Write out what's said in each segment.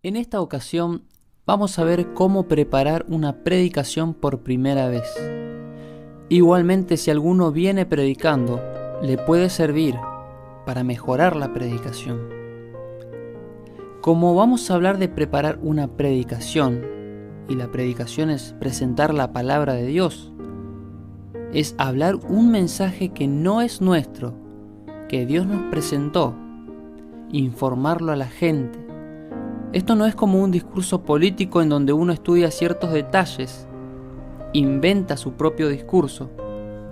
En esta ocasión vamos a ver cómo preparar una predicación por primera vez. Igualmente, si alguno viene predicando, le puede servir para mejorar la predicación. Como vamos a hablar de preparar una predicación, y la predicación es presentar la palabra de Dios, es hablar un mensaje que no es nuestro, que Dios nos presentó, informarlo a la gente. Esto no es como un discurso político en donde uno estudia ciertos detalles, inventa su propio discurso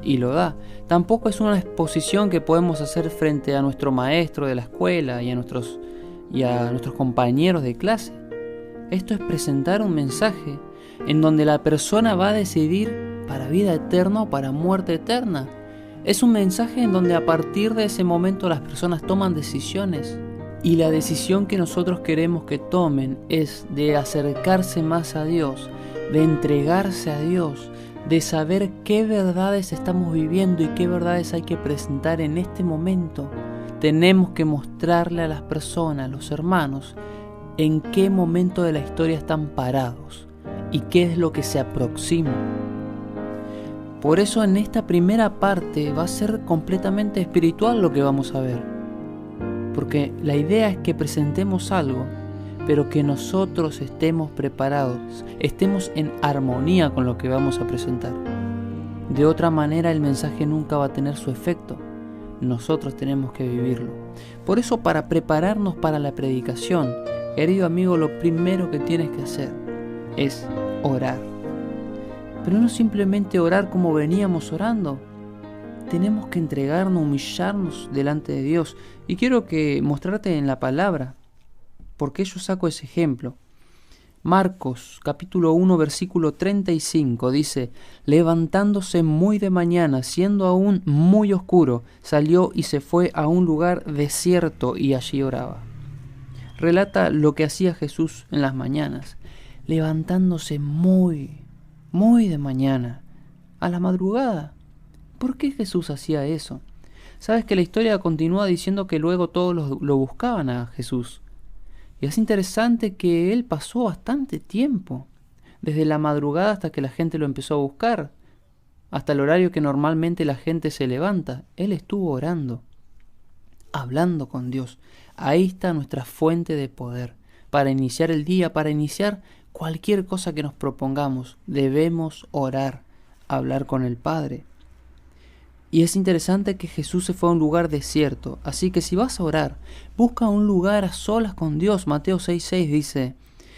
y lo da. Tampoco es una exposición que podemos hacer frente a nuestro maestro de la escuela y a nuestros compañeros de clase. Esto es presentar un mensaje en donde la persona va a decidir para vida eterna o para muerte eterna. Es un mensaje en donde a partir de ese momento las personas toman decisiones. Y la decisión que nosotros queremos que tomen es de acercarse más a Dios, de entregarse a Dios, de saber qué verdades estamos viviendo y qué verdades hay que presentar en este momento. Tenemos que mostrarle a las personas, a los hermanos, en qué momento de la historia están parados y qué es lo que se aproxima. Por eso en esta primera parte va a ser completamente espiritual lo que vamos a ver. Porque la idea es que presentemos algo, pero que nosotros estemos preparados, estemos en armonía con lo que vamos a presentar. De otra manera el mensaje nunca va a tener su efecto. Nosotros tenemos que vivirlo. Por eso, para prepararnos para la predicación, querido amigo, lo primero que tienes que hacer es orar. Pero no simplemente orar como veníamos orando. Tenemos que entregarnos, humillarnos delante de Dios. Y quiero mostrarte en la palabra, porque yo saco ese ejemplo. Marcos, capítulo 1, versículo 35, dice: levantándose muy de mañana, siendo aún muy oscuro, salió y se fue a un lugar desierto y allí oraba. Relata lo que hacía Jesús en las mañanas, levantándose muy de mañana, a la madrugada. ¿Por qué Jesús hacía eso? Sabes que la historia continúa diciendo que luego todos lo buscaban a Jesús. Y es interesante que él pasó bastante tiempo, desde la madrugada hasta que la gente lo empezó a buscar, hasta el horario que normalmente la gente se levanta. Él estuvo orando, hablando con Dios. Ahí está nuestra fuente de poder. Para iniciar el día, para iniciar cualquier cosa que nos propongamos, debemos orar, hablar con el Padre. Y es interesante que Jesús se fue a un lugar desierto, así que si vas a orar, busca un lugar a solas con Dios. Mateo 6:6 dice: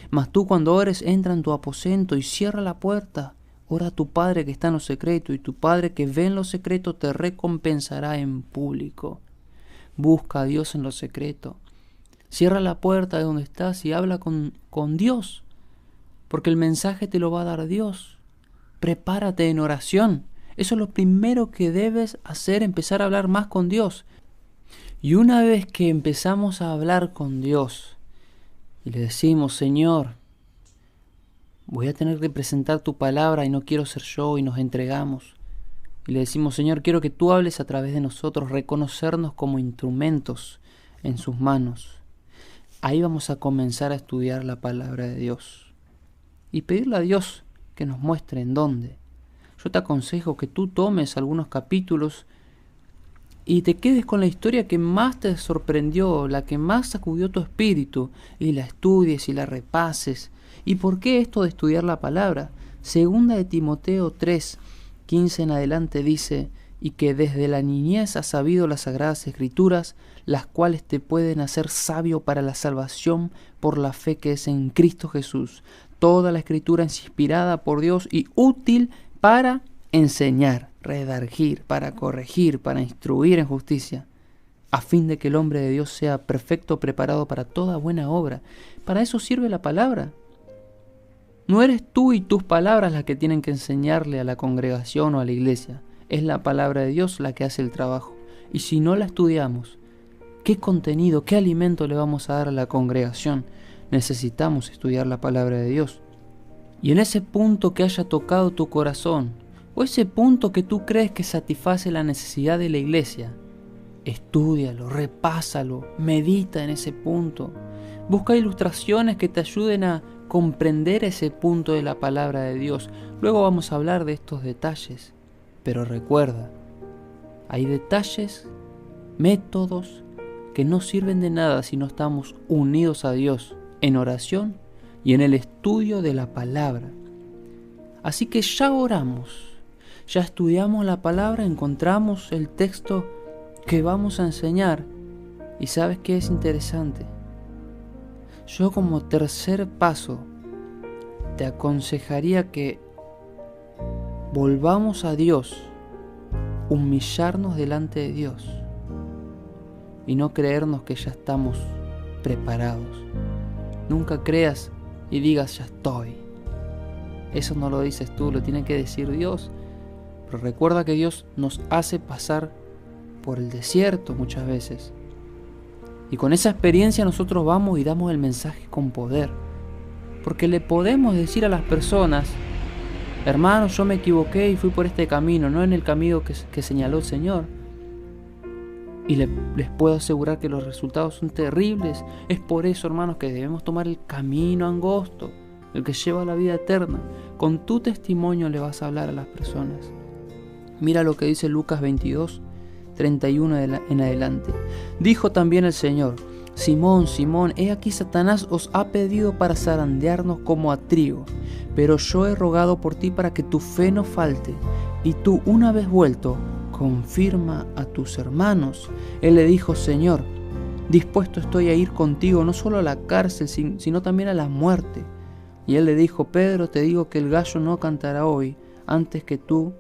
mas tú cuando ores, entra en tu aposento y cierra la puerta. Ora a tu Padre que está en lo secreto, y tu Padre que ve en lo secreto te recompensará en público. Busca a Dios en lo secreto. Cierra la puerta de donde estás y habla con Dios, porque el mensaje te lo va a dar Dios. Prepárate en oración. Eso es lo primero que debes hacer, empezar a hablar más con Dios. Y una vez que empezamos a hablar con Dios y le decimos: Señor, voy a tener que presentar tu palabra y no quiero ser yo, y nos entregamos. Y le decimos: Señor, quiero que tú hables a través de nosotros, reconocernos como instrumentos en sus manos. Ahí vamos a comenzar a estudiar la palabra de Dios y pedirle a Dios que nos muestre en dónde. Yo te aconsejo que tú tomes algunos capítulos y te quedes con la historia que más te sorprendió, la que más sacudió tu espíritu, y la estudies y la repases. ¿Y por qué esto de estudiar la palabra? Segunda de Timoteo 3:15 en adelante dice: y que desde la niñez has sabido las sagradas escrituras, las cuales te pueden hacer sabio para la salvación por la fe que es en Cristo Jesús. Toda la escritura es inspirada por Dios y útil para enseñar, redarguir, para corregir, para instruir en justicia, a fin de que el hombre de Dios sea perfecto, preparado para toda buena obra. Para eso sirve la palabra. No eres tú y tus palabras las que tienen que enseñarle a la congregación o a la iglesia. Es la palabra de Dios la que hace el trabajo. Y si no la estudiamos, ¿qué contenido, qué alimento le vamos a dar a la congregación? Necesitamos estudiar la palabra de Dios. Y en ese punto que haya tocado tu corazón, o ese punto que tú crees que satisface la necesidad de la iglesia, estúdialo, repásalo, medita en ese punto. Busca ilustraciones que te ayuden a comprender ese punto de la palabra de Dios. Luego vamos a hablar de estos detalles. Pero recuerda, hay detalles, métodos que no sirven de nada si no estamos unidos a Dios en oración y en el estudio de la palabra. Así que ya oramos, ya estudiamos la palabra, encontramos el texto que vamos a enseñar. ¿Y sabes qué es interesante? Yo como tercer paso te aconsejaría que volvamos a Dios, humillarnos delante de Dios y no creernos que ya estamos preparados. Nunca creas y digas ya estoy. Eso no lo dices tú, lo tiene que decir Dios. Pero recuerda que Dios nos hace pasar por el desierto muchas veces. Y con esa experiencia nosotros vamos y damos el mensaje con poder. Porque le podemos decir a las personas: hermanos, yo me equivoqué y fui por este camino, no en el camino que señaló el Señor. Y les puedo asegurar que los resultados son terribles. Es por eso, hermanos, que debemos tomar el camino angosto, el que lleva a la vida eterna. Con tu testimonio le vas a hablar a las personas. Mira lo que dice Lucas 22, 31 en adelante. Dijo también el Señor: Simón, Simón, he aquí Satanás os ha pedido para zarandearnos como a trigo, pero yo he rogado por ti para que tu fe no falte, y tú, una vez vuelto, confirma a tus hermanos. Él le dijo: Señor, dispuesto estoy a ir contigo, no solo a la cárcel, sino también a la muerte. Y él le dijo: Pedro, te digo que el gallo no cantará hoy antes que tú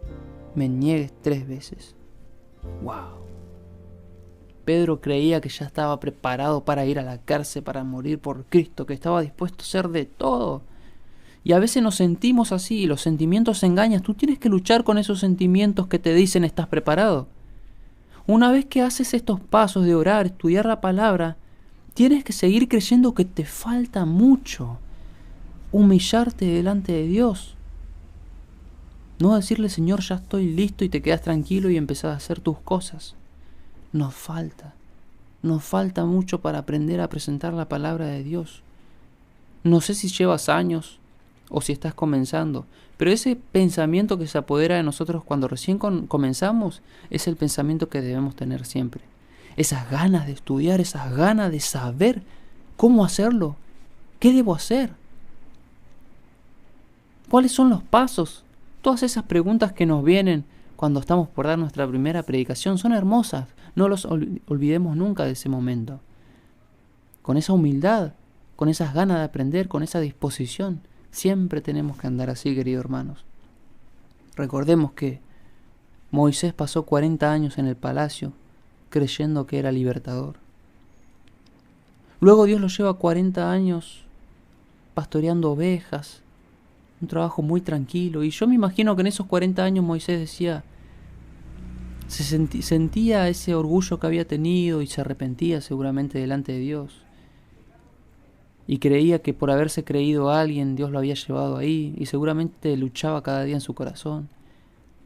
me niegues 3 veces. ¡Wow! Pedro creía que ya estaba preparado para ir a la cárcel, para morir por Cristo, que estaba dispuesto a hacer de todo. Y a veces nos sentimos así, los sentimientos engañan. Tú tienes que luchar con esos sentimientos que te dicen estás preparado. Una vez que haces estos pasos de orar, estudiar la palabra, tienes que seguir creyendo que te falta mucho. Humillarte delante de Dios. No decirle: Señor, ya estoy listo, y te quedas tranquilo y empezás a hacer tus cosas. Nos falta mucho para aprender a presentar la palabra de Dios. No sé si llevas años o si estás comenzando, pero ese pensamiento que se apodera de nosotros cuando recién comenzamos es el pensamiento que debemos tener siempre. Esas ganas de estudiar, esas ganas de saber cómo hacerlo, qué debo hacer, cuáles son los pasos. Todas esas preguntas que nos vienen cuando estamos por dar nuestra primera predicación son hermosas. No los olvidemos nunca de ese momento. Con esa humildad, con esas ganas de aprender, con esa disposición, siempre tenemos que andar así, queridos hermanos. Recordemos que Moisés pasó 40 años en el palacio creyendo que era libertador. Luego Dios lo lleva 40 años pastoreando ovejas, un trabajo muy tranquilo. Y yo me imagino que en esos 40 años Moisés decía, sentía ese orgullo que había tenido y se arrepentía seguramente delante de Dios. Y creía que por haberse creído a alguien, Dios lo había llevado ahí, y seguramente luchaba cada día en su corazón.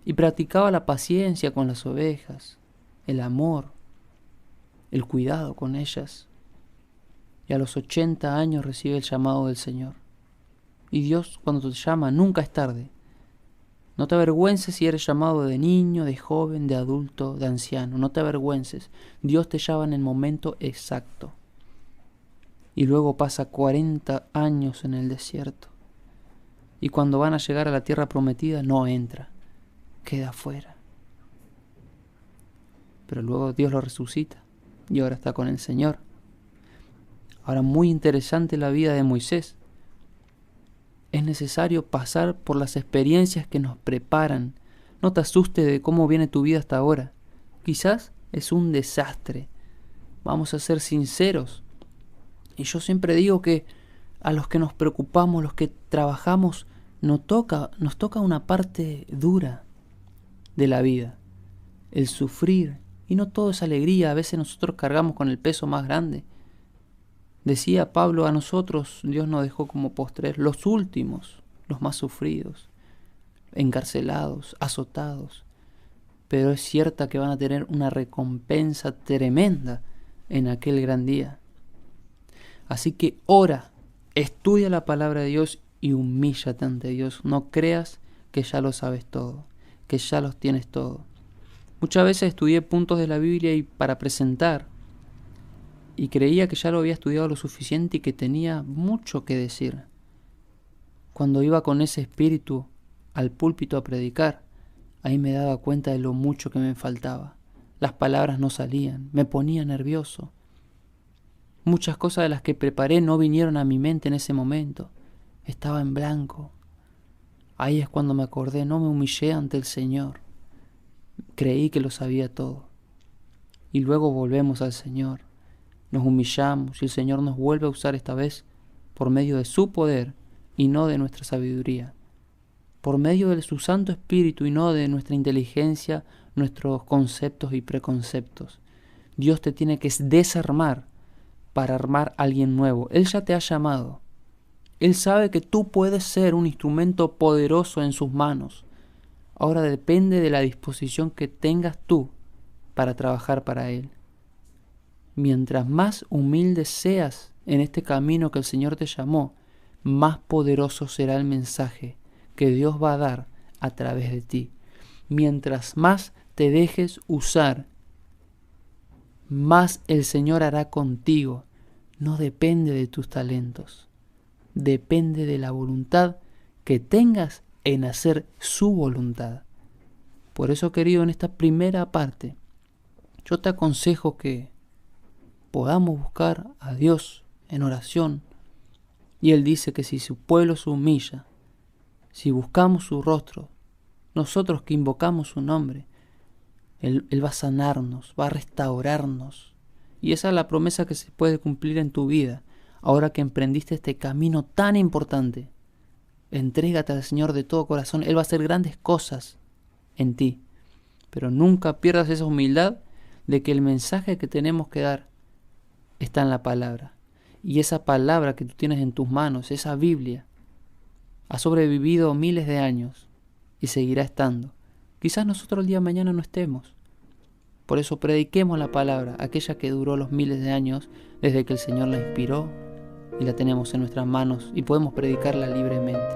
Y practicaba la paciencia con las ovejas, el amor, el cuidado con ellas. Y a los 80 años recibe el llamado del Señor. Y Dios, cuando te llama, nunca es tarde. No te avergüences si eres llamado de niño, de joven, de adulto, de anciano. No te avergüences. Dios te llama en el momento exacto. Y luego pasa 40 años en el desierto. Y cuando van a llegar a la tierra prometida, no entra. Queda afuera. Pero luego Dios lo resucita. Y ahora está con el Señor. Ahora, muy interesante la vida de Moisés. Es necesario pasar por las experiencias que nos preparan. No te asustes de cómo viene tu vida hasta ahora. Quizás es un desastre. Vamos a ser sinceros. Y yo siempre digo que a los que nos preocupamos, los que trabajamos, nos toca una parte dura de la vida. El sufrir. Y no todo es alegría. A veces nosotros cargamos con el peso más grande. Decía Pablo, a nosotros Dios nos dejó como postreros, los últimos, los más sufridos, encarcelados, azotados. Pero es cierta que van a tener una recompensa tremenda en aquel gran día. Así que ora, estudia la palabra de Dios y humíllate ante Dios. No creas que ya lo sabes todo, que ya los tienes todo. Muchas veces estudié puntos de la Biblia para presentar y creía que ya lo había estudiado lo suficiente y que tenía mucho que decir. Cuando iba con ese espíritu al púlpito a predicar, ahí me daba cuenta de lo mucho que me faltaba. Las palabras no salían, me ponía nervioso. Muchas cosas de las que preparé no vinieron a mi mente en ese momento. Estaba en blanco. Ahí es cuando me acordé, no me humillé ante el Señor. Creí que lo sabía todo. Y luego volvemos al Señor. Nos humillamos y el Señor nos vuelve a usar esta vez por medio de su poder y no de nuestra sabiduría. Por medio de su Santo Espíritu y no de nuestra inteligencia, nuestros conceptos y preconceptos. Dios te tiene que desarmar para armar a alguien nuevo. Él ya te ha llamado. Él sabe que tú puedes ser un instrumento poderoso en sus manos. Ahora depende de la disposición que tengas tú para trabajar para Él. Mientras más humilde seas en este camino que el Señor te llamó, más poderoso será el mensaje que Dios va a dar a través de ti. Mientras más te dejes usar, más el Señor hará contigo. No depende de tus talentos, depende de la voluntad que tengas en hacer su voluntad. Por eso, querido, en esta primera parte, yo te aconsejo que podamos buscar a Dios en oración. Y Él dice que si su pueblo se humilla, si buscamos su rostro, nosotros que invocamos su nombre, Él va a sanarnos, va a restaurarnos. Y esa es la promesa que se puede cumplir en tu vida, ahora que emprendiste este camino tan importante. Entrégate al Señor de todo corazón, Él va a hacer grandes cosas en ti. Pero nunca pierdas esa humildad de que el mensaje que tenemos que dar está en la palabra. Y esa palabra que tú tienes en tus manos, esa Biblia, ha sobrevivido miles de años y seguirá estando. Quizás nosotros el día de mañana no estemos. Por eso prediquemos la palabra, aquella que duró los miles de años desde que el Señor la inspiró y la tenemos en nuestras manos y podemos predicarla libremente.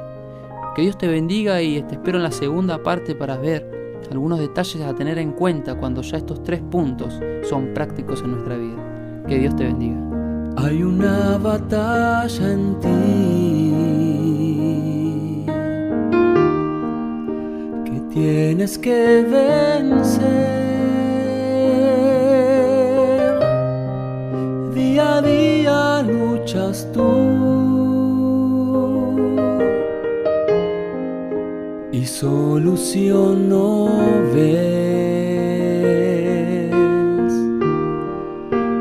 Que Dios te bendiga y te espero en la segunda parte para ver algunos detalles a tener en cuenta cuando ya estos 3 puntos son prácticos en nuestra vida. Que Dios te bendiga. Hay una batalla en ti que tienes que vencer. Día a día luchas tú y solución no ves.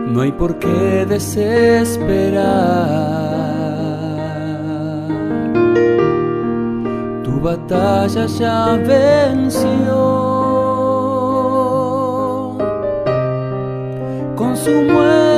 No hay por qué desesperar. Tu batalla ya venció. Con su muerte